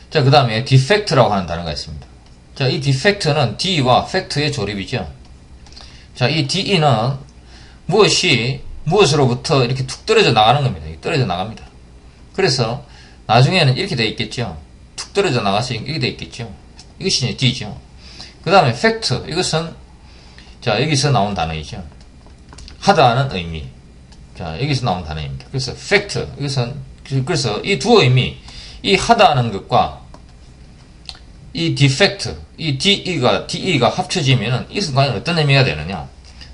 자, 그 다음에 defect라고 하는 단어가 있습니다. 자, 이 defect는 D와 fact의 조립이죠. 자, 이 DE는 무엇이 무엇으로부터 이렇게 툭 떨어져 나가는 겁니다. 떨어져 나갑니다. 그래서 나중에는 이렇게 되어 있겠죠. 툭 떨어져 나가서 이렇게 되어 있겠죠. 이것이 이제 D죠. 그 다음에 fact, 이것은 자, 여기서 나온 단어이죠. 하다는 의미. 자, 여기서 나온 단어입니다. 그래서 fact, 이것은 그래서 이 두 의미, 이 하다는 것과 이 defect, 이 DE가 합쳐지면은 이것은 과연 어떤 의미가 되느냐?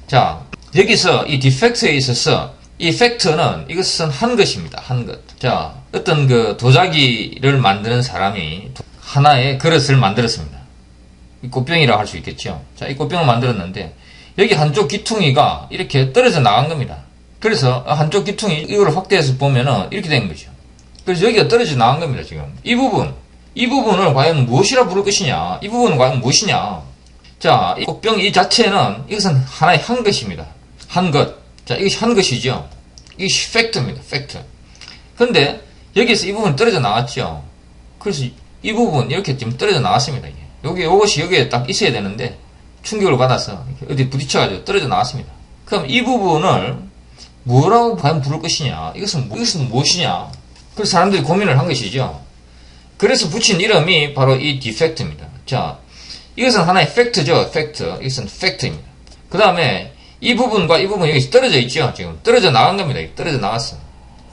자, 여기서 이 defect에 있어서 이 fact는 이것은 한 것입니다. 한 것. 자, 어떤 그 도자기를 만드는 사람이 하나의 그릇을 만들었습니다. 이 꽃병이라고 할 수 있겠죠. 자, 이 꽃병을 만들었는데 여기 한쪽 기퉁이가 이렇게 떨어져 나간 겁니다. 그래서 한쪽 기퉁이 이걸 확대해서 보면은 이렇게 된 거죠. 그래서 여기가 떨어져 나간 겁니다. 지금 이 부분을 과연 무엇이라 부를 것이냐? 이 부분은 과연 무엇이냐? 자, 이 꽃병 이 자체는 이것은 하나의 한 것입니다. 한 것. 자, 이것이 한 것이죠. 이것이 팩트입니다. 팩트. 근데 여기서 이 부분이 떨어져 나왔죠. 그래서 이 부분 이렇게 지금 떨어져 나왔습니다. 요것이 여기에 딱 있어야 되는데 충격을 받아서 어디 부딪혀가지고 떨어져 나왔습니다. 그럼 이 부분을 뭐라고 과연 부를 것이냐? 이것은 무엇이냐? 그래서 사람들이 고민을 한 것이죠. 그래서 붙인 이름이 바로 이 defect입니다. 자, 이것은 하나의 팩트죠. 팩트. 이것은 팩트입니다. 그 다음에 이 부분과 이 부분이 여기 떨어져 있죠. 지금 떨어져 나간 겁니다. 떨어져 나갔어.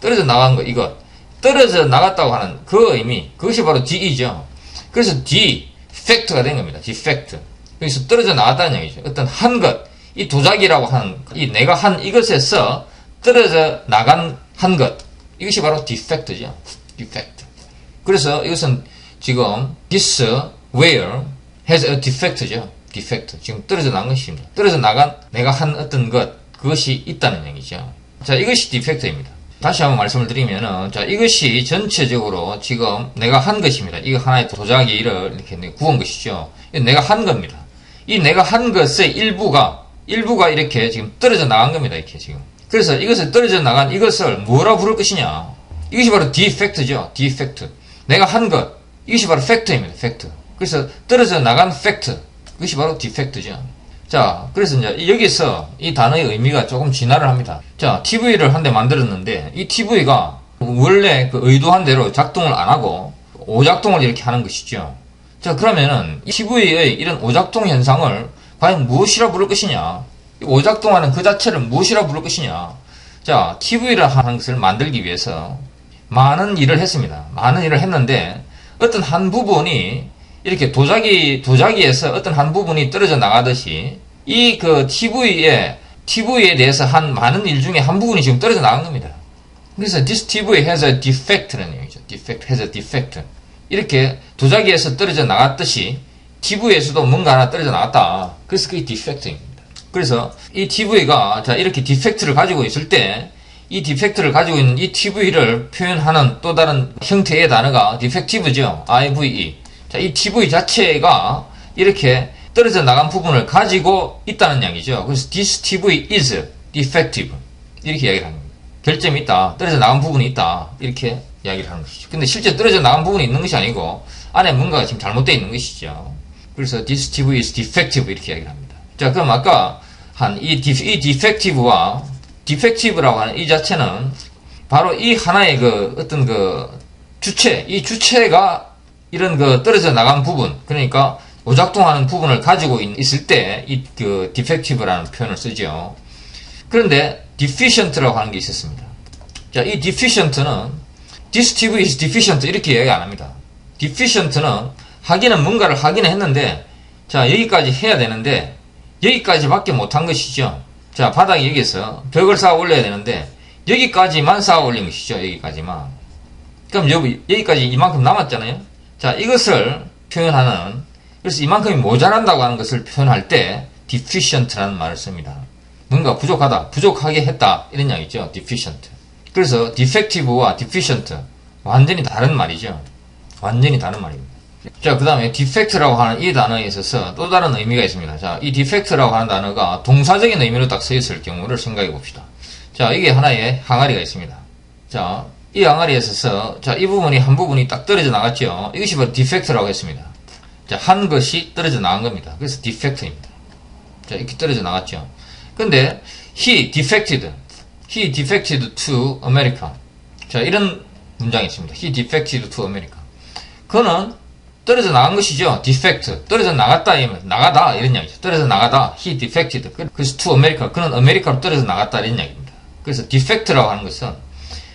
떨어져 나간 거, 이것. 떨어져 나갔다고 하는 그 의미. 그것이 바로 DE죠. 그래서 defect가 된 겁니다. defect. 여기서 떨어져 나갔다는 얘기죠. 어떤 한 것. 이 도자기라고 하는, 이 내가 한 이것에서 떨어져 나간 한 것. 이것이 바로 defect죠. defect. 그래서 이것은 지금 this ware has a defect죠. defect. 지금 떨어져 나간 것입니다. 떨어져 나간 내가 한 어떤 것, 그것이 있다는 얘기죠. 자, 이것이 defect입니다. 다시 한번 말씀을 드리면은, 자, 이것이 전체적으로 지금 내가 한 것입니다. 이거 하나의 도자기를 이렇게 구운 것이죠. 내가 한 겁니다. 이 내가 한 것의 일부가 이렇게 지금 떨어져 나간 겁니다. 이렇게 지금. 그래서 이것을 떨어져 나간 이것을 뭐라 부를 것이냐? 이것이 바로 defect죠. defect. 내가 한 것. 이것이 바로 fact입니다. fact. 그래서 떨어져 나간 fact. 이것이 바로 defect죠. 자, 그래서 이제 여기서 이 단어의 의미가 조금 진화를 합니다. 자, TV를 한 대 만들었는데 이 TV가 원래 그 의도한 대로 작동을 안 하고 오작동을 이렇게 하는 것이죠. 자, 그러면은 이 TV의 이런 오작동 현상을 과연 무엇이라 부를 것이냐? 오작동하는 그 자체를 무엇이라 부를 것이냐? 자, TV를 하는 것을 만들기 위해서 많은 일을 했습니다. 많은 일을 했는데 어떤 한 부분이 이렇게 도자기에서 어떤 한 부분이 떨어져 나가듯이 이 그 TV에 대해서 한 많은 일 중에 한 부분이 지금 떨어져 나간 겁니다. 그래서 this TV has a defect라는 얘기죠. defect, has a defect. 이렇게 도자기에서 떨어져 나갔듯이 TV에서도 뭔가 하나 떨어져 나갔다. 그래서 그게 defect입니다. 그래서 이 TV가 자 이렇게 디펙트를 가지고 있을 때 이 디펙트를 가지고 있는 이 TV를 표현하는 또 다른 형태의 단어가 defective죠. IVE. 자, 이 TV 자체가 이렇게 떨어져 나간 부분을 가지고 있다는 이야기죠. 그래서 this TV is defective. 이렇게 이야기를 합니다. 결점이 있다. 떨어져 나간 부분이 있다. 이렇게 이야기를 하는 것이죠. 근데 실제 떨어져 나간 부분이 있는 것이 아니고 안에 뭔가가 지금 잘못되어 있는 것이죠. 그래서 this TV is defective. 이렇게 이야기를 합니다. 자, 그럼 아까 한 이 defective와 defective라고 하는 이 자체는 바로 이 하나의 그 어떤 그 주체, 이 주체가 이런 그 떨어져 나간 부분, 그러니까 오작동하는 부분을 가지고 있을 때 이 그 defective라는 표현을 쓰죠. 그런데 deficient라고 하는 게 있었습니다. 자, 이 deficient는 this TV is deficient 이렇게 이야기 안 합니다. deficient는 하기는 뭔가를 하기는 했는데 자, 여기까지 해야 되는데 여기까지밖에 못한 것이죠. 자, 바닥에 여기서 벽을 쌓아 올려야 되는데 여기까지만 쌓아 올린 것이죠. 여기까지만. 그럼 여기까지 이만큼 남았잖아요. 자, 이것을 표현하는, 그래서 이만큼이 모자란다고 하는 것을 표현할 때 deficient라는 말을 씁니다. 뭔가 부족하다, 부족하게 했다 이런 이야기죠. deficient. 그래서 defective와 deficient 완전히 다른 말이죠. 완전히 다른 말입니다. 자, 그 다음에 defect라고 하는 이 단어에 있어서 또 다른 의미가 있습니다. 자, 이 defect라고 하는 단어가 동사적인 의미로 딱 쓰였을 경우를 생각해 봅시다. 자, 이게 하나의 항아리가 있습니다. 자, 이 항아리에 있어서, 자, 이 부분이 한 부분이 딱 떨어져 나갔죠. 이것이 바로 디펙트라고 했습니다. 자, 한 것이 떨어져 나간 겁니다. 그래서 디펙트입니다. 자, 이렇게 떨어져 나갔죠. 근데, he defected to America. 자, 이런 문장이 있습니다. He defected to America. 그는 떨어져 나간 것이죠. defect. 떨어져 나갔다, 나가다, 이런 이야기죠. 떨어져 나가다. He defected. 그래서 to America. 그는 아메리카로 떨어져 나갔다, 이런 이야기입니다. 그래서 defect라고 하는 것은,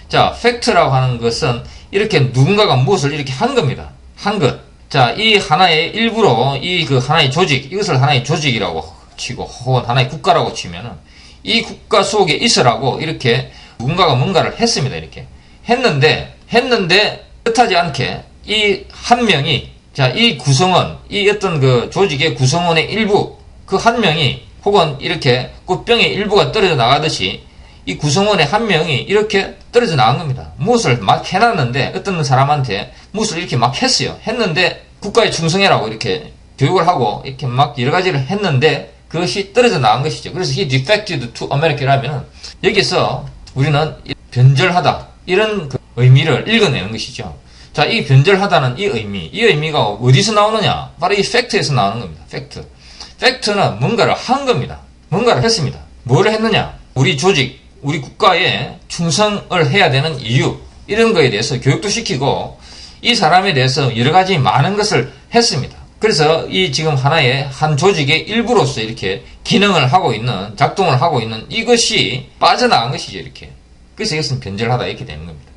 자, fact라고 하는 것은 이렇게 누군가가 무엇을 이렇게 한 겁니다. 한 것. 자, 이 하나의 일부로, 하나의 조직, 이것을 하나의 조직이라고 치고, 혹은 하나의 국가라고 치면은, 이 국가 속에 있으라고 이렇게 누군가가 뭔가를 했습니다. 이렇게. 했는데, 뜻하지 않게 이 한 명이, 자, 이 구성원, 이 어떤 그 조직의 구성원의 일부, 그 한 명이, 혹은 이렇게 꽃병의 일부가 떨어져 나가듯이 이 구성원의 한 명이 이렇게 떨어져 나간 겁니다. 무엇을 막 해놨는데, 어떤 사람한테 무엇을 이렇게 막 했어요. 했는데, 국가에 충성해라고 이렇게 교육을 하고, 이렇게 막 여러 가지를 했는데, 그것이 떨어져 나간 것이죠. 그래서 he defected to America라면, 여기서 우리는 변절하다, 이런 그 의미를 읽어내는 것이죠. 자, 이 변절하다는 이 의미가 어디서 나오느냐? 바로 이 팩트에서 나오는 겁니다. 팩트. 팩트는 뭔가를 한 겁니다. 뭔가를 했습니다. 뭐를 했느냐? 우리 조직, 우리 국가에 충성을 해야 되는 이유, 이런 거에 대해서 교육도 시키고, 이 사람에 대해서 여러 가지 많은 것을 했습니다. 그래서 이 지금 하나의 한 조직의 일부로서 이렇게 기능을 하고 있는, 작동을 하고 있는 이것이 빠져나간 것이죠, 이렇게. 그래서 이것은 변절하다, 이렇게 되는 겁니다.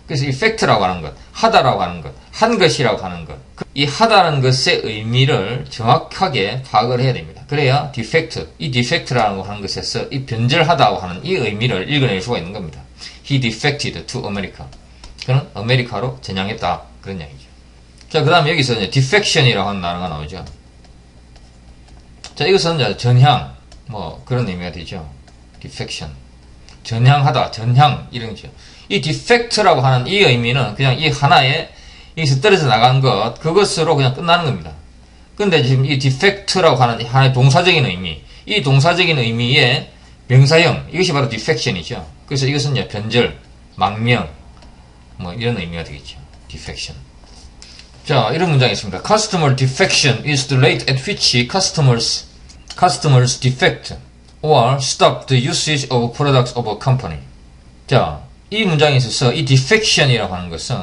그래서 이 팩트라고 하는 것, 하다라고 하는 것, 한 것이라고 하는 것, 이 하다는 것의 의미를 정확하게 파악을 해야 됩니다. 그래야 디펙트, 이 디펙트라고 하는 것에서 이 변절하다고 하는 이 의미를 읽어낼 수가 있는 겁니다. He defected to America. 그는 아메리카로 전향했다. 그런 이야기죠. 자, 그 다음에 여기서 이제 defection이라고 하는 단어가 나오죠. 자, 이것은 이제 전향, 그런 의미가 되죠. defection. 전향하다, 전향, 이런 거죠. 이 defect라고 하는 이 의미는 그냥 이 하나의, 여기서 떨어져 나간 것, 그것으로 그냥 끝나는 겁니다. 근데 지금 이 defect라고 하는 하나의 동사적인 의미, 이 동사적인 의미의 명사형, 이것이 바로 defection이죠. 그래서 이것은 이제 변절, 망명, 이런 의미가 되겠죠. defection. 자, 이런 문장이 있습니다. Customer defection is the rate at which customers defect or stop the usage of products of a company. 자, 이 문장에 있어서 이 defection이라고 하는 것은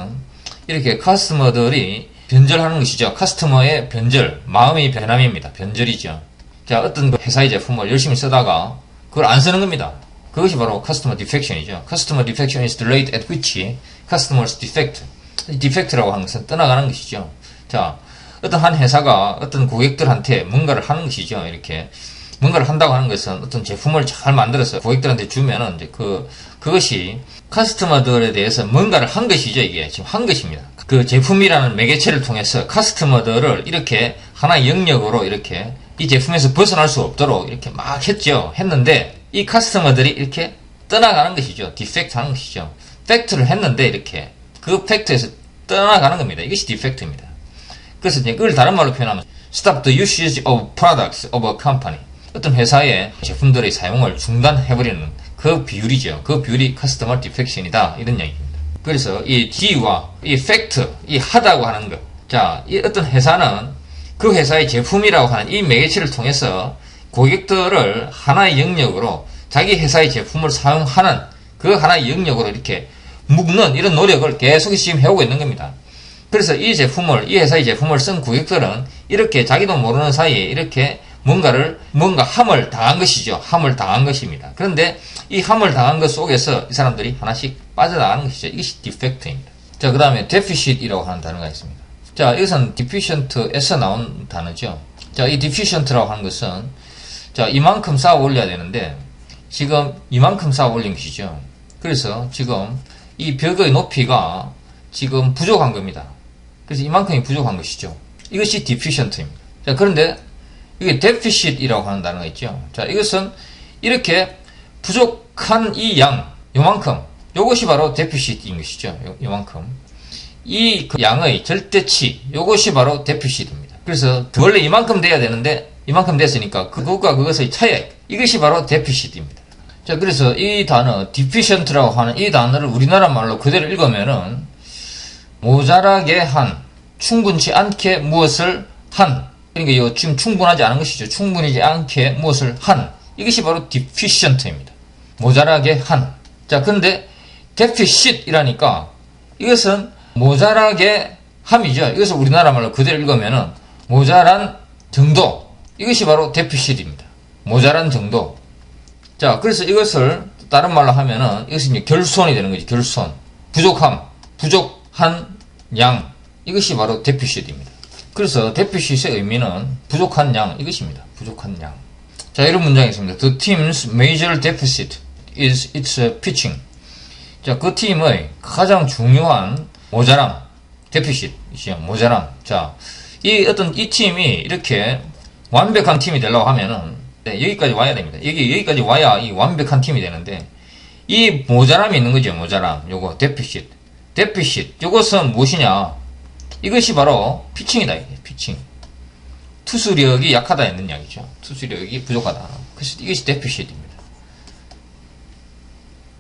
이렇게 커스터머들이 변절하는 것이죠. 커스터머의 변절, 마음의 변함입니다. 변절이죠. 자, 어떤 회사의 제품을 열심히 쓰다가 그걸 안 쓰는 겁니다. 그것이 바로 customer defection이죠. Customer defection is the rate at which customers defect. defect라고 하는 것은 떠나가는 것이죠. 자, 어떤 한 회사가 어떤 고객들한테 뭔가를 하는 것이죠. 이렇게 뭔가를 한다고 하는 것은 어떤 제품을 잘 만들어서 고객들한테 주면은 이제 그것이 커스터머들에 대해서 뭔가를 한 것이죠. 이게 지금 한 것입니다. 그 제품이라는 매개체를 통해서 커스터머들을 이렇게 하나의 영역으로 이렇게 이 제품에서 벗어날 수 없도록 이렇게 막 했죠. 했는데 이 커스터머들이 이렇게 떠나가는 것이죠. 디펙트 하는 것이죠. 팩트를 했는데 이렇게 그 팩트에서 떠나가는 겁니다. 이것이 디펙트입니다. 그래서 이제 그걸 다른 말로 표현하면 stop the usage of products of a company. 어떤 회사의 제품들의 사용을 중단해버리는 그 비율이죠. 그 비율이 customer defection이다. 이런 얘기입니다. 그래서 이 D와 이 fact, 이 하다고 하는 것. 자, 이 어떤 회사는 그 회사의 제품이라고 하는 이 매개체를 통해서 고객들을 하나의 영역으로 자기 회사의 제품을 사용하는 그 하나의 영역으로 이렇게 묶는 이런 노력을 계속 지금 해오고 있는 겁니다. 그래서 이 회사의 제품을 쓴 고객들은 이렇게 자기도 모르는 사이에 이렇게 뭔가 함을 당한 것이죠. 함을 당한 것입니다. 그런데 이 함을 당한 것 속에서 이 사람들이 하나씩 빠져나가는 것이죠. 이것이 디펙트입니다. 자, 그 다음에 deficit이라고 하는 단어가 있습니다. 자, 이것은 deficient에서 나온 단어죠. 자, 이 deficient라고 하는 것은 자, 이만큼 쌓아 올려야 되는데 지금 이만큼 쌓아 올린 것이죠. 그래서 지금 이 벽의 높이가 지금 부족한 겁니다. 그래서 이만큼이 부족한 것이죠. 이것이 deficient입니다. 자, 그런데 이게 deficit이라고 하는 단어가 있죠. 자, 이것은 이렇게 부족한 이 양, 요만큼, 요것이 바로 deficit인 것이죠. 요만큼. 이 양의 절대치, 요것이 바로 deficit입니다. 그래서 원래 이만큼 돼야 되는데, 이만큼 됐으니까 그것과 그것의 차이액, 이것이 바로 deficit입니다. 자, 그래서 이 단어, deficient라고 하는 이 단어를 우리나라 말로 그대로 읽으면은, 모자라게 한, 충분치 않게 무엇을 한. 그러니까 이거 지금 충분하지 않은 것이죠. 충분하지 않게 무엇을 한. 이것이 바로 deficient입니다. 모자라게 한. 자, 근데 deficit이라니까 이것은 모자라게 함이죠. 이것을 우리나라 말로 그대로 읽으면은 모자란 정도. 이것이 바로 deficit입니다. 모자란 정도. 자, 그래서 이것을 다른 말로 하면은 이것이 이제 결손이 되는 거지. 결손. 부족함. 부족한 양. 이것이 바로 deficit입니다. 그래서 deficit의 의미는 부족한 양. 이것입니다. 부족한 양. 자, 이런 문장이 있습니다. The team's major deficit is its pitching. 자, 그 팀의 가장 중요한 모자람, deficit, 모자람. 자, 이 팀이 이렇게 완벽한 팀이 되려고 하면은, 네, 여기까지 와야 됩니다. 여기까지 와야 이 완벽한 팀이 되는데, 이 모자람이 있는 거죠, 모자람. 요거, deficit. 요것은 무엇이냐? 이것이 바로 피칭이다, 피칭. 투수력이 약하다 있는 이야기죠. 투수력이 부족하다. 그래서 이것이 deficit입니다.